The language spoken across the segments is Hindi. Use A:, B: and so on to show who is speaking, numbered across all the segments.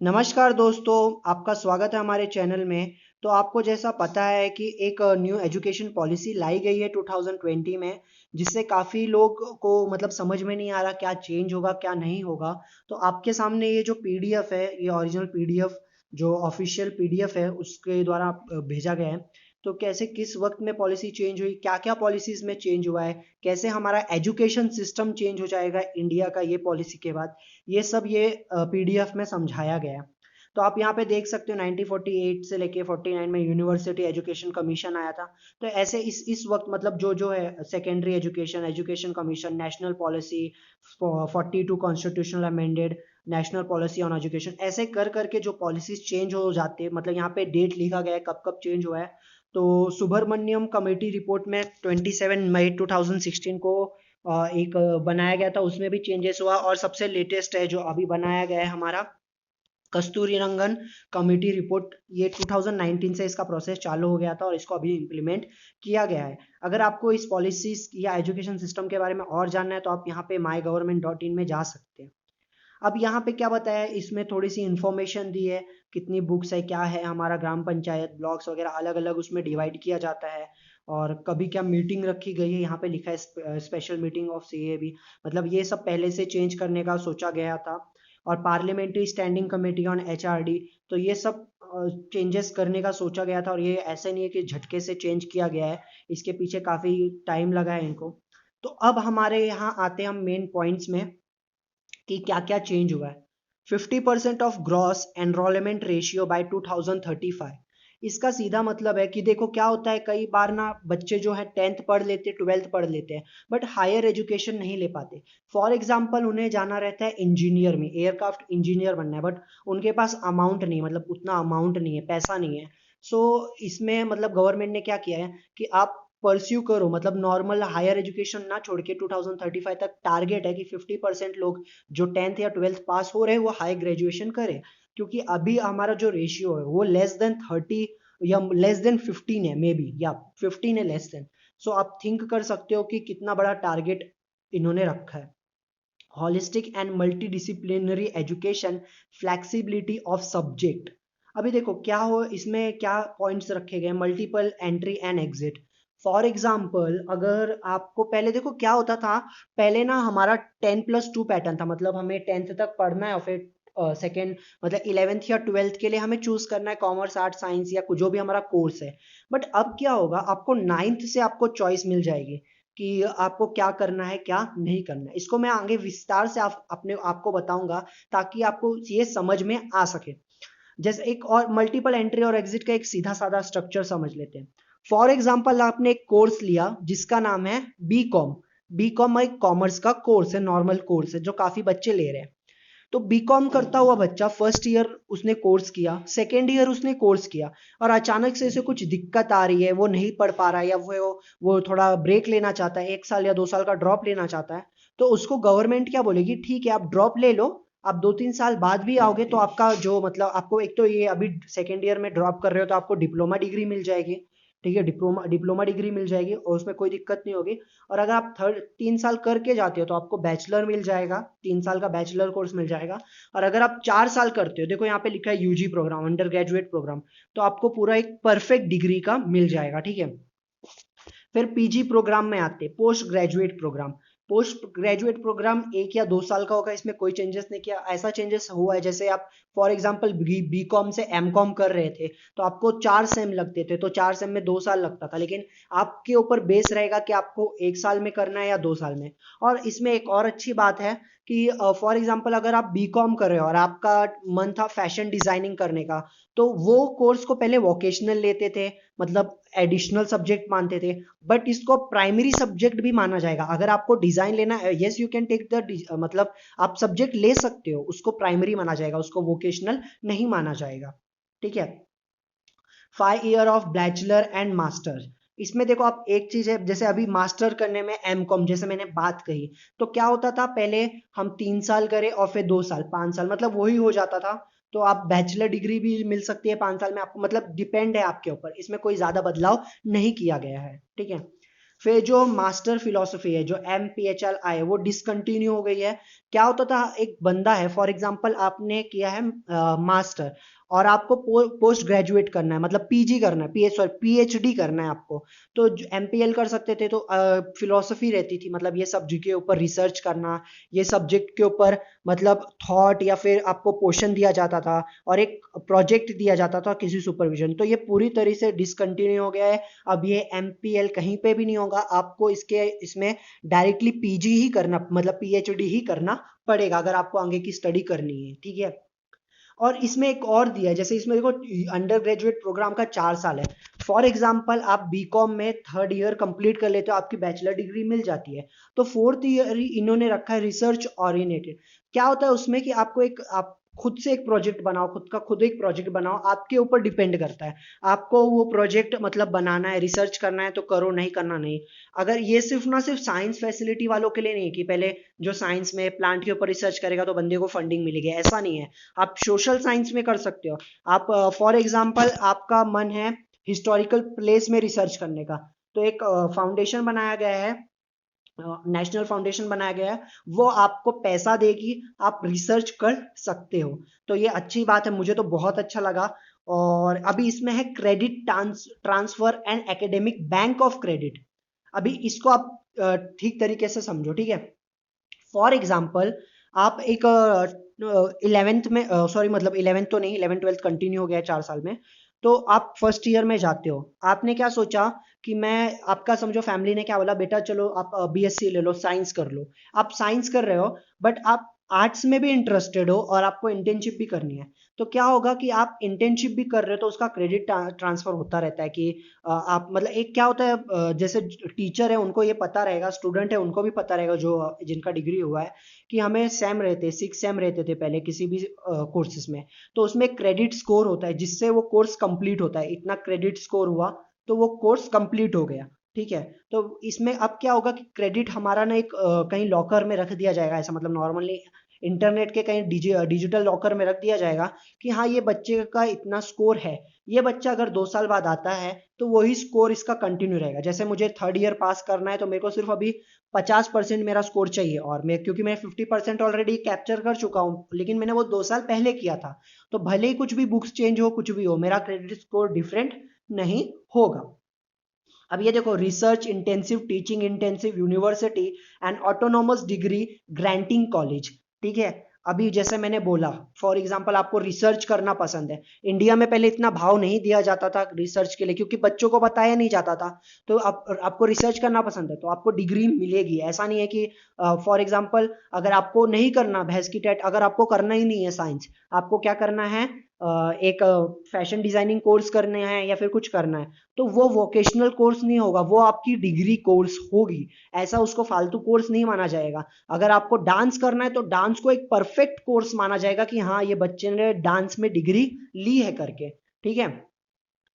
A: नमस्कार दोस्तों, आपका स्वागत है हमारे चैनल में। तो आपको जैसा पता है कि एक न्यू एजुकेशन पॉलिसी लाई गई है 2020 में, जिससे काफ़ी लोग को मतलब समझ में नहीं आ रहा क्या चेंज होगा क्या नहीं होगा। तो आपके सामने ये जो पीडीएफ है, ये ओरिजिनल पीडीएफ जो ऑफिशियल पीडीएफ है उसके द्वारा भेजा गया है। तो कैसे किस वक्त में पॉलिसी चेंज हुई, क्या क्या पॉलिसीज में चेंज हुआ है, कैसे हमारा एजुकेशन सिस्टम चेंज हो जाएगा इंडिया का ये पॉलिसी के बाद, ये सब ये पीडीएफ में समझाया गया है। तो आप यहाँ पे देख सकते हो 1948 से लेके 49 में यूनिवर्सिटी एजुकेशन कमीशन आया था। तो ऐसे इस वक्त मतलब जो जो है secondary education education commission, national policy 42 constitutional amended, national policy on education, ऐसे कर करके जो पॉलिसीज चेंज हो जाते हैं। मतलब यहाँ पे डेट लिखा गया है कब कब चेंज हुआ है। तो सुब्रमण्यम कमेटी रिपोर्ट में 27 मई 2016 को एक बनाया गया था, उसमें भी चेंजेस हुआ। और सबसे लेटेस्ट है जो अभी बनाया गया है हमारा कस्तूरीरंगन कमेटी रिपोर्ट, ये 2019 से इसका प्रोसेस चालू हो गया था और इसको अभी इम्प्लीमेंट किया गया है। अगर आपको इस पॉलिसीज या एजुकेशन सिस्टम के बारे में और जानना है तो आप यहाँ पे mygovernment.in में जा सकते हैं। अब यहाँ पे क्या बताया है, इसमें थोड़ी सी इंफॉर्मेशन दी है, कितनी बुक्स है, क्या है हमारा ग्राम पंचायत ब्लॉक्स वगैरह अलग अलग उसमें डिवाइड किया जाता है। और कभी क्या मीटिंग रखी गई है, यहाँ पे लिखा है स्पेशल मीटिंग ऑफ सीएबी। मतलब ये सब पहले से चेंज करने का सोचा गया था। और parliamentary standing committee on HRD, तो ये सब चेंजेस करने का सोचा गया था। और ये ऐसे नहीं है कि झटके से चेंज किया गया है, इसके पीछे काफी टाइम लगा है इनको। तो अब हमारे यहाँ आते हैं हम मेन पॉइंट्स में कि क्या क्या चेंज हुआ है। 50% of gross enrolment ratio by 2035। इसका सीधा मतलब है कि देखो क्या होता है, कई बार ना बच्चे जो है 10th पढ़ लेते, 12th पढ़ लेते हैं, बट हायर एजुकेशन नहीं ले पाते। फॉर एग्जाम्पल उन्हें जाना रहता है इंजीनियर में, एयरक्राफ्ट इंजीनियर बनना है, बट उनके पास अमाउंट नहीं, मतलब उतना अमाउंट नहीं है, पैसा नहीं है। सो इसमें मतलब गवर्नमेंट ने क्या किया है कि आप परस्यू करो, मतलब नॉर्मल हायर एजुकेशन ना छोड़ के 2035 तक टारगेट है कि 50% लोग जो 10th या 12th पास हो रहे हैं वो हाई ग्रेजुएशन करें। क्योंकि अभी हमारा जो रेशियो है वो लेस देन 30 या लेस देन 15 है, मे बी, या 15 है लेस देन। सो आप थिंक कर सकते हो कि कितना बड़ा टारगेट इन्होंने रखा है। Holistic and multi disciplinary education, flexibility of subject. अभी देखो क्या हो, इसमें क्या पॉइंट्स रखे गए, multiple entry and exit. For example अगर आपको पहले देखो क्या होता था, पहले ना हमारा 10+2 पैटर्न था, मतलब हमें 10th तक पढ़ना है और फिर सेकेंड मतलब 11th या 12th के लिए हमें चूज करना है कॉमर्स आर्ट साइंस या जो भी हमारा कोर्स है। बट अब क्या होगा, आपको 9th से आपको चॉइस मिल जाएगी कि आपको क्या करना है क्या नहीं करना है। इसको मैं आगे विस्तार से अपने आपको बताऊंगा ताकि आपको ये समझ में आ सके। जैसे एक और मल्टीपल एंट्री और एग्जिट का एक सीधा साधा स्ट्रक्चर समझ लेते हैं। फॉर एग्जाम्पल आपने एक कोर्स लिया जिसका नाम है बी कॉम। बी कॉम एक कॉमर्स का कोर्स है, नॉर्मल कोर्स है जो काफी बच्चे ले रहे हैं। तो बीकॉम करता हुआ बच्चा फर्स्ट ईयर उसने कोर्स किया, सेकेंड ईयर उसने कोर्स किया, और अचानक से इसे कुछ दिक्कत आ रही है, वो नहीं पढ़ पा रहा है, या वो थोड़ा ब्रेक लेना चाहता है, 1 साल या 2 साल का ड्रॉप लेना चाहता है। तो उसको गवर्नमेंट क्या बोलेगी, ठीक है आप ड्रॉप ले लो, आप 2-3 साल बाद भी आओगे तो आपका जो मतलब आपको एक तो ये अभी सेकेंड ईयर में ड्रॉप कर रहे हो तो आपको डिप्लोमा डिग्री मिल जाएगी। ठीक है, डिप्लोमा डिप्लोमा डिग्री मिल जाएगी और उसमें कोई दिक्कत नहीं होगी। और अगर आप 3 साल करके जाते हो तो आपको बैचलर मिल जाएगा, 3 साल का बैचलर कोर्स मिल जाएगा। और अगर आप 4 साल करते हो, देखो यहाँ पे लिखा है UG program, undergraduate program, तो आपको पूरा एक परफेक्ट डिग्री का मिल जाएगा। ठीक है, फिर पीजी प्रोग्राम में आते हैं, postgraduate program. Postgraduate program 1 या 2 साल का होगा, इसमें कोई चेंजेस नहीं किया। ऐसा चेंजेस हुआ है जैसे आप फॉर एग्जांपल बी कॉम से एम कॉम कर रहे थे तो आपको 4 सेम लगते थे, तो 4 सेम में 2 साल लगता था, लेकिन आपके ऊपर बेस रहेगा कि आपको 1 साल में करना है या 2 साल में। और इसमें एक और अच्छी बात है कि फॉर एग्जाम्पल अगर आप बी कॉम कर रहे हो और आपका मन था फैशन डिजाइनिंग करने का, तो वो कोर्स को पहले वोकेशनल लेते थे, मतलब एडिशनल सब्जेक्ट मानते थे। बट इसको प्राइमरी सब्जेक्ट भी माना जाएगा। अगर आपको डिजाइन लेना है, yes you can take the मतलब आप सब्जेक्ट ले सकते हो, उसको प्राइमरी माना जाएगा, उसको वोकेशनल नहीं माना जाएगा। ठीक है, 5 year of bachelor and master. इसमें देखो आप एक चीज है, जैसे अभी मास्टर करने में एम कॉम जैसे मैंने बात कही, तो क्या होता था पहले हम 3 साल करें और फिर 2 साल 5 साल, मतलब वही हो जाता था। तो आप बैचलर डिग्री भी मिल सकती है 5 साल में आपको, मतलब डिपेंड है आपके ऊपर, इसमें कोई ज्यादा बदलाव नहीं किया गया है। ठीक है, फिर जो मास्टर फिलोसफी है जो MPHLI वो डिसकंटिन्यू हो गई है। क्या होता था, एक बंदा है, फॉर एग्जांपल आपने किया है मास्टर और आपको पोस्ट ग्रेजुएट करना है, मतलब PG करना है, PhD करना है आपको, तो MPL कर सकते थे। तो फिलोसफी रहती थी, मतलब ये सब्जेक्ट के ऊपर रिसर्च करना, ये सब्जेक्ट के ऊपर मतलब थॉट, या फिर आपको पोर्शन दिया जाता था और एक प्रोजेक्ट दिया जाता था किसी सुपरविजन। तो ये पूरी तरह से डिसकंटिन्यू हो गया है। अब ये MPL कहीं पे भी नहीं होगा, आपको इसमें डायरेक्टली PG ही करना, मतलब PhD ही करना पड़ेगा अगर आपको आगे की स्टडी करनी है, ठीक है। और इसमें एक और दिया है, जैसे इसमें देखो अंडर ग्रेजुएट प्रोग्राम का 4 साल है। फॉर एग्जाम्पल आप BCom में 3rd ईयर कंप्लीट कर लेते हो, आपकी बैचलर डिग्री मिल जाती है। तो 4th ईयर इन्होंने रखा है रिसर्च ओरिएंटेड। क्या होता है उसमें कि आपको आप खुद से एक प्रोजेक्ट बनाओ, खुद एक प्रोजेक्ट बनाओ, आपके ऊपर डिपेंड करता है। आपको वो प्रोजेक्ट मतलब बनाना है, रिसर्च करना है तो करो, नहीं करना नहीं। अगर ये सिर्फ ना सिर्फ साइंस फैसिलिटी वालों के लिए नहीं कि पहले जो साइंस में प्लांट के ऊपर रिसर्च करेगा तो बंदे को फंडिंग मिलेगी, ऐसा नहीं है। आप सोशल साइंस में कर सकते हो। आप फॉर एग्जांपल आपका मन है हिस्टोरिकल प्लेस में रिसर्च करने का, तो एक फाउंडेशन बनाया गया है, नेशनल फाउंडेशन बनाया गया है, वो आपको पैसा देगी, आप रिसर्च कर सकते हो। तो ये अच्छी बात है, मुझे तो बहुत अच्छा लगा। और अभी इसमें है credit transfer and academic bank of credit. अभी इसको आप ठीक तरीके से समझो, ठीक है। फॉर एग्जाम्पल आप एक 11th में, सॉरी मतलब 11th तो नहीं, 11th 12th कंटिन्यू हो गया है 4 साल में। तो आप फर्स्ट ईयर में जाते हो, आपने क्या सोचा कि मैं, आपका समझो फैमिली ने क्या बोला, बेटा चलो आप BSc ले लो, साइंस कर लो। आप साइंस कर रहे हो बट आप आर्ट्स में भी इंटरेस्टेड हो और आपको इंटर्नशिप भी करनी है। तो क्या होगा कि आप इंटर्नशिप भी कर रहे हो तो उसका क्रेडिट ट्रांसफर होता रहता है कि आप मतलब एक क्या होता है, जैसे टीचर है उनको ये पता रहेगा, स्टूडेंट है उनको भी पता रहेगा जो जिनका डिग्री हुआ है, कि हमें सेम रहते 6 सेम रहते थे पहले किसी भी कोर्सेज में। तो उसमें क्रेडिट स्कोर होता है जिससे वो कोर्स कंप्लीट होता है, इतना क्रेडिट स्कोर हुआ तो वो कोर्स कंप्लीट हो गया, ठीक है। तो इसमें अब क्या होगा कि क्रेडिट हमारा ना एक कहीं लॉकर में रख दिया जाएगा, ऐसा मतलब नॉर्मली इंटरनेट के कहीं डिजिटल लॉकर में रख दिया जाएगा कि हाँ ये बच्चे का इतना स्कोर है। ये बच्चा अगर 2 साल बाद आता है तो वही स्कोर इसका कंटिन्यू रहेगा। जैसे मुझे 3rd ईयर पास करना है तो मेरे को सिर्फ अभी 50% मेरा स्कोर चाहिए, और मैं क्योंकि मैं 50% ऑलरेडी कैप्चर कर चुका हूँ, लेकिन मैंने वो 2 साल पहले किया था। तो भले ही कुछ भी बुक्स चेंज हो, कुछ भी हो, मेरा क्रेडिट स्कोर डिफरेंट नहीं होगा। अब ये देखो, research intensive, teaching intensive university and autonomous degree granting college, ठीक है। अभी जैसे मैंने बोला, फॉर एग्जांपल आपको रिसर्च करना पसंद है। इंडिया में पहले इतना भाव नहीं दिया जाता था रिसर्च के लिए क्योंकि बच्चों को बताया नहीं जाता था। तो आपको रिसर्च करना पसंद है तो आपको डिग्री मिलेगी। ऐसा नहीं है कि फॉर एग्जांपल अगर आपको नहीं करना भैंस की टेट, अगर आपको करना ही नहीं है साइंस, आपको क्या करना है, एक फैशन डिजाइनिंग कोर्स करने हैं या फिर कुछ करना है, तो वो वोकेशनल कोर्स नहीं होगा, वो आपकी डिग्री कोर्स होगी। ऐसा उसको फालतू कोर्स नहीं माना जाएगा। अगर आपको डांस करना है तो डांस को एक परफेक्ट कोर्स माना जाएगा कि हाँ ये बच्चे ने डांस में डिग्री ली है करके, ठीक है।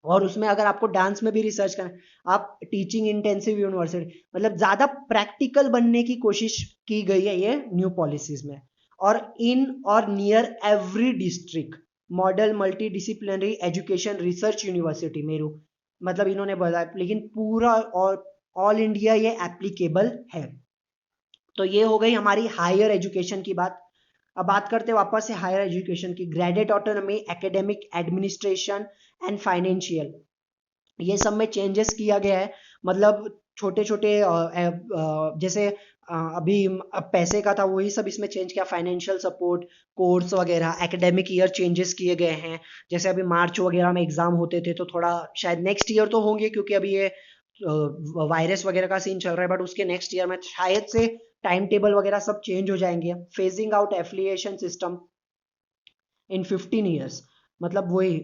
A: और उसमें अगर आपको डांस में भी रिसर्च करना है, आप टीचिंग इंटेंसिव यूनिवर्सिटी, मतलब ज्यादा प्रैक्टिकल बनने की कोशिश की गई है ये न्यू पॉलिसीज में। और इन और near every district model multi disciplinary education research university Meru, मतलब इन्होंने बताया, लेकिन पूरा और ऑल इंडिया ये एप्लीकेबल है। तो ये हो गई हमारी हायर एजुकेशन की बात। अब बात करते हैं वापस से हायर एजुकेशन की। Graded autonomy, academic, administration and financial, ये सब में चेंजेस किया गया है। मतलब छोटे छोटे जैसे अभी अब पैसे का था वही सब इसमें चेंज किया, फाइनेंशियल सपोर्ट, कोर्स वगैरह, एकेडमिक ईयर चेंजेस किए गए हैं। जैसे अभी मार्च वगैरह में एग्जाम होते थे तो थोड़ा शायद नेक्स्ट ईयर तो होंगे क्योंकि अभी ये वायरस वगैरह का सीन चल रहा है, बट उसके नेक्स्ट ईयर में शायद से टाइम टेबल वगैरह सब चेंज हो जाएंगे। Phasing out affiliation system in 15 years, मतलब वही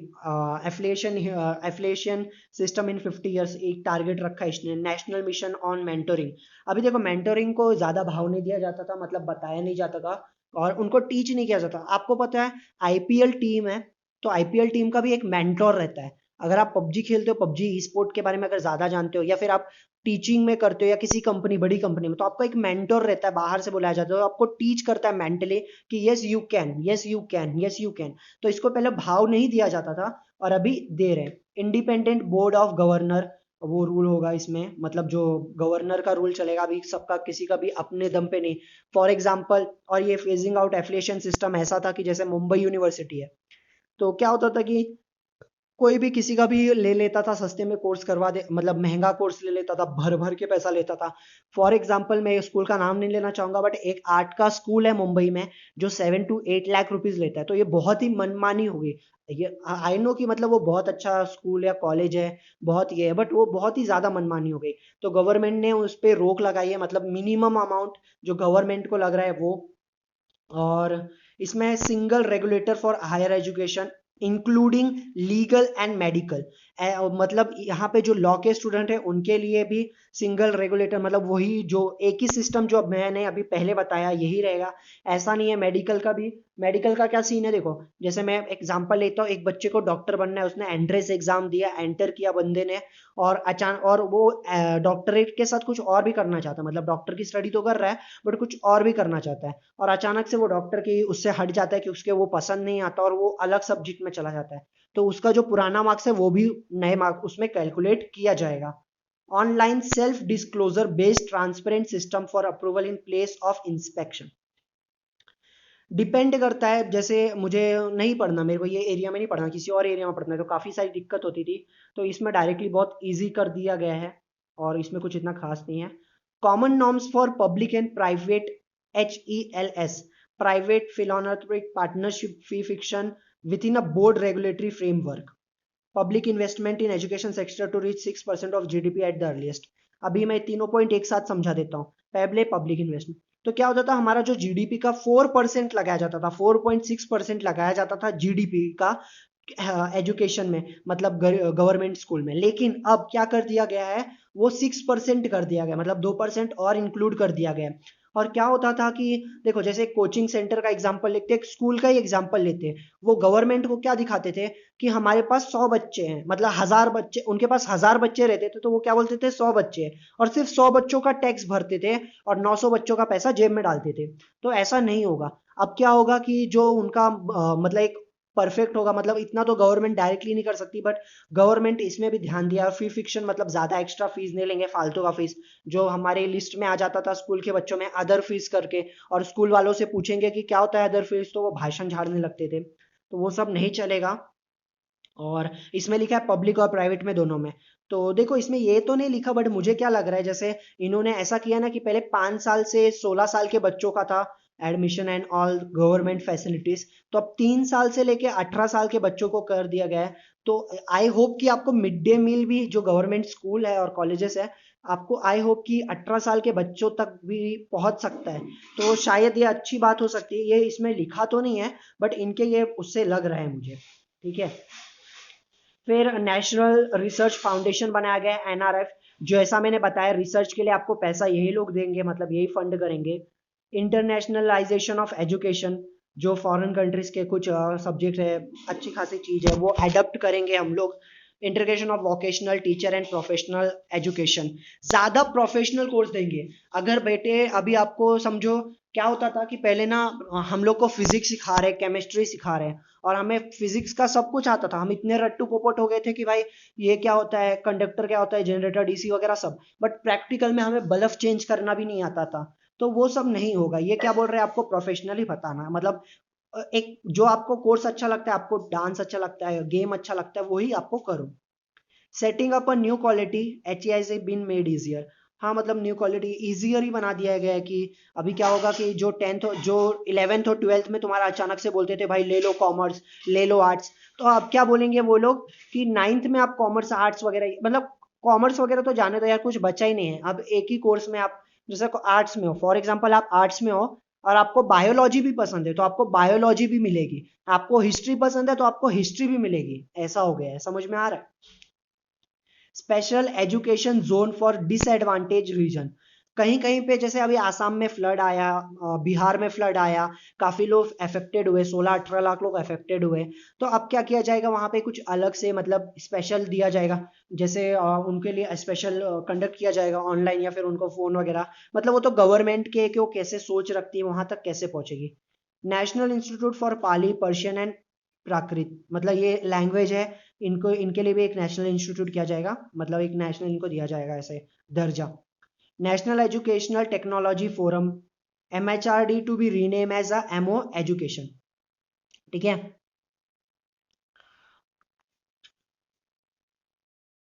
A: एफिलिएशन सिस्टम इन 50 ईयर्स, एक टारगेट रखा है इसने। नेशनल मिशन ऑन मेंटोरिंग, अभी देखो मेंटोरिंग को ज्यादा भाव नहीं दिया जाता था, मतलब बताया नहीं जाता था और उनको टीच नहीं किया जाता। आपको पता है IPL टीम है, तो IPL टीम का भी एक मेंटोर रहता है। अगर आप पबजी खेलते हो, पबजी ई स्पोर्ट के बारे में अगर ज्यादा जानते हो, या फिर आप टीचिंग में करते हो या किसी कंपनी, बड़ी कंपनी में, तो आपको एक मेंटोर रहता है, बाहर से बुलाया जाता है, तो आपको टीच करता है मेंटली कि yes you can, yes you can, yes you can. तो इसको पहले भाव नहीं दिया जाता था और अभी दे रहे हैं। इंडिपेंडेंट बोर्ड ऑफ गवर्नर, वो रूल होगा इसमें, मतलब जो गवर्नर का रूल चलेगा, अभी सबका किसी का भी अपने दम पे नहीं। फॉर एग्जाम्पल, और ये फेजिंग आउट एफिलिएशन सिस्टम ऐसा था कि जैसे मुंबई यूनिवर्सिटी है, तो क्या होता था कि कोई भी किसी का भी ले लेता था, सस्ते में कोर्स करवा दे, मतलब महंगा कोर्स ले लेता था, भर भर के पैसा लेता था। फॉर एग्जाम्पल, मैं स्कूल का नाम नहीं लेना चाहूंगा, बट एक आर्ट का स्कूल है मुंबई में जो 7 to 8 लाख रुपीज लेता है, तो ये बहुत ही मनमानी हो गई। ये आई नो कि मतलब वो बहुत अच्छा स्कूल या कॉलेज है, बहुत ये है, बट वो बहुत ही ज्यादा मनमानी हो गई। तो गवर्नमेंट ने उस पर रोक लगाई है, मतलब मिनिमम अमाउंट जो गवर्नमेंट को लग रहा है वो। और इसमें single regulator for higher education including legal and medical, मतलब यहाँ पे जो लॉ के स्टूडेंट है उनके लिए भी सिंगल रेगुलेटर, मतलब वही जो एक ही सिस्टम जो मैंने अभी पहले बताया यही रहेगा। ऐसा नहीं है मेडिकल का भी। मेडिकल का क्या सीन है, देखो जैसे मैं एग्जांपल लेता हूँ, एक बच्चे को डॉक्टर बनना है, उसने एंट्रेंस एग्जाम दिया, एंटर किया बंदे ने, और अचानक और वो डॉक्टरेट के साथ कुछ और भी करना चाहता है, मतलब डॉक्टर की स्टडी तो कर रहा है बट कुछ और भी करना चाहता है, और अचानक से वो डॉक्टर की उससे हट जाता है कि उसके वो पसंद नहीं आता और वो अलग सब्जेक्ट में चला जाता है, तो उसका जो पुराना मार्क्स है वो भी नए मार्क्स उसमें कैलकुलेट किया जाएगा। Online self disclosure based transparent system for approval in place of inspection. Depend करता है, जैसे मुझे नहीं पढ़ना, मेरे को ये एरिया में नहीं पढ़ना, किसी और एरिया में पढ़ना है, तो काफ़ी सारी दिक्कत होती थी। तो इसमें डायरेक्टली बहुत इजी कर दिया गया है, और इसमें कुछ इतना खास नहीं है। Common norms for public and private, HELS, private philanthropic partnership fee fixation within a board regulatory framework, public investment in education sector to reach 6% of GDP at the earliest. अभी मैं तीनों पॉइंट एक साथ समझा देता हूँ। पहले पब्लिक इन्वेस्टमेंट, तो क्या होता था, हमारा जो GDP का 4% लगाया जाता था, 4.6% लगाया जाता था GDP का एजुकेशन में, मतलब गवर्नमेंट स्कूल में, लेकिन अब क्या कर दिया गया है, वो 6% कर दिया गया, मतलब 2% और इंक्लूड कर दिया गया। और क्या होता था कि देखो, जैसे कोचिंग सेंटर का एग्जाम्पल लेते, एक स्कूल का ही एग्जाम्पल लेते, वो गवर्नमेंट को क्या दिखाते थे कि हमारे पास 100 बच्चे हैं, मतलब 1000 बच्चे, उनके पास 1000 बच्चे रहते थे, तो वो क्या बोलते थे, 100 बच्चे हैं, और सिर्फ 100 बच्चों का टैक्स भरते थे और 900 बच्चों का पैसा जेब में डालते थे। तो ऐसा नहीं होगा। अब क्या होगा कि जो उनका मतलब एक परफेक्ट होगा, मतलब इतना तो गवर्नमेंट डायरेक्टली नहीं कर सकती, बट गवर्नमेंट इसमें भी ध्यान दिया, फी फिक्शन, मतलब ज्यादा एक्स्ट्रा फीस नहीं लेंगे, फालतू का फीस जो हमारे लिस्ट में आ जाता था स्कूल के बच्चों में अदर फीस करके, और स्कूल वालों से पूछेंगे कि क्या होता है अदर फीस, तो वो भाषण झाड़ने लगते थे, तो वो सब नहीं चलेगा। और इसमें लिखा है पब्लिक और प्राइवेट में, दोनों में। तो देखो, इसमें ये तो नहीं लिखा, बट मुझे क्या लग रहा है, जैसे इन्होंने ऐसा किया ना कि पहले 5 साल से 16 साल के बच्चों का था admission and all government facilities, तो अब 3 साल से लेके 18 साल के बच्चों को कर दिया गया है। तो आई होप कि आपको मिड डे मील भी, जो गवर्नमेंट स्कूल है और कॉलेजेस है, आपको आई होप कि 18 साल के बच्चों तक भी पहुंच सकता है, तो शायद ये अच्छी बात हो सकती है। ये इसमें लिखा तो नहीं है, बट इनके ये उससे लग रहा है मुझे। ठीक है। फिर नेशनल रिसर्च फाउंडेशन बनाया गया है, NRF, जो ऐसा मैंने बताया, रिसर्च के लिए आपको पैसा यही लोग देंगे, मतलब यही फंड करेंगे। इंटरनेशनलाइजेशन ऑफ एजुकेशन, जो फॉरेन कंट्रीज के कुछ सब्जेक्ट है, अच्छी खासी चीज है, वो एडप्ट करेंगे हम लोग। Integration of vocational teacher and professional education, ज्यादा प्रोफेशनल कोर्स देंगे। अगर बेटे अभी आपको समझो, क्या होता था कि पहले ना हम लोग को फिजिक्स सिखा रहे, केमिस्ट्री सिखा रहे, और हमें फिजिक्स का सब कुछ आता था, हम इतने रट्टू पोपट हो गए थे कि भाई ये क्या होता है, कंडक्टर क्या होता है, जनरेटर, DC वगैरह सब, बट प्रैक्टिकल में हमें बल्ब चेंज करना भी नहीं आता था। तो वो सब नहीं होगा। ये क्या बोल रहे हैं, आपको प्रोफेशनली बताना, मतलब एक जो आपको कोर्स अच्छा लगता है, आपको डांस अच्छा लगता है, गेम अच्छा लगता है, वही आपको करो। Setting up a new quality, HEI been made easier. हाँ, मतलब न्यू क्वालिटी इजियर ही बना दिया गया है कि अभी क्या होगा कि जो 10th, जो 11th और 12th में तुम्हारा अचानक से बोलते थे भाई ले लो कॉमर्स, ले लो आर्ट्स, तो अब क्या बोलेंगे वो लोग कि 9th में आप कॉमर्स आर्ट्स वगैरह, मतलब कॉमर्स वगैरह तो जाने दो यार, कुछ बचा ही नहीं है। अब एक ही कोर्स में आप, जैसे आर्ट्स में हो, फॉर एग्जाम्पल आप आर्ट्स में हो और आपको बायोलॉजी भी पसंद है, तो आपको बायोलॉजी भी मिलेगी, आपको हिस्ट्री पसंद है तो आपको हिस्ट्री भी मिलेगी। ऐसा हो गया है, समझ में आ रहा है। Special education zone for disadvantage region, कहीं कहीं पे जैसे अभी आसाम में फ्लड आया, बिहार में फ्लड आया, काफी लोग अफेक्टेड हुए, 16-18 लाख लोग अफेक्टेड हुए। तो अब क्या किया जाएगा, वहां पे कुछ अलग से मतलब स्पेशल दिया जाएगा, जैसे उनके लिए स्पेशल कंडक्ट किया जाएगा ऑनलाइन, या फिर उनको फोन वगैरह, मतलब वो तो गवर्नमेंट के कि वो कैसे सोच रखती है वहां तक कैसे पहुंचेगी। National Institute for Pali, Persian and Prakrit, मतलब ये लैंग्वेज है, इनको इनके लिए भी एक नेशनल इंस्टीट्यूट किया जाएगा, मतलब एक नेशनल इनको दिया जाएगा ऐसे दर्जा। National educational technology forum MHRD to be rename as a MO education, ठीक है।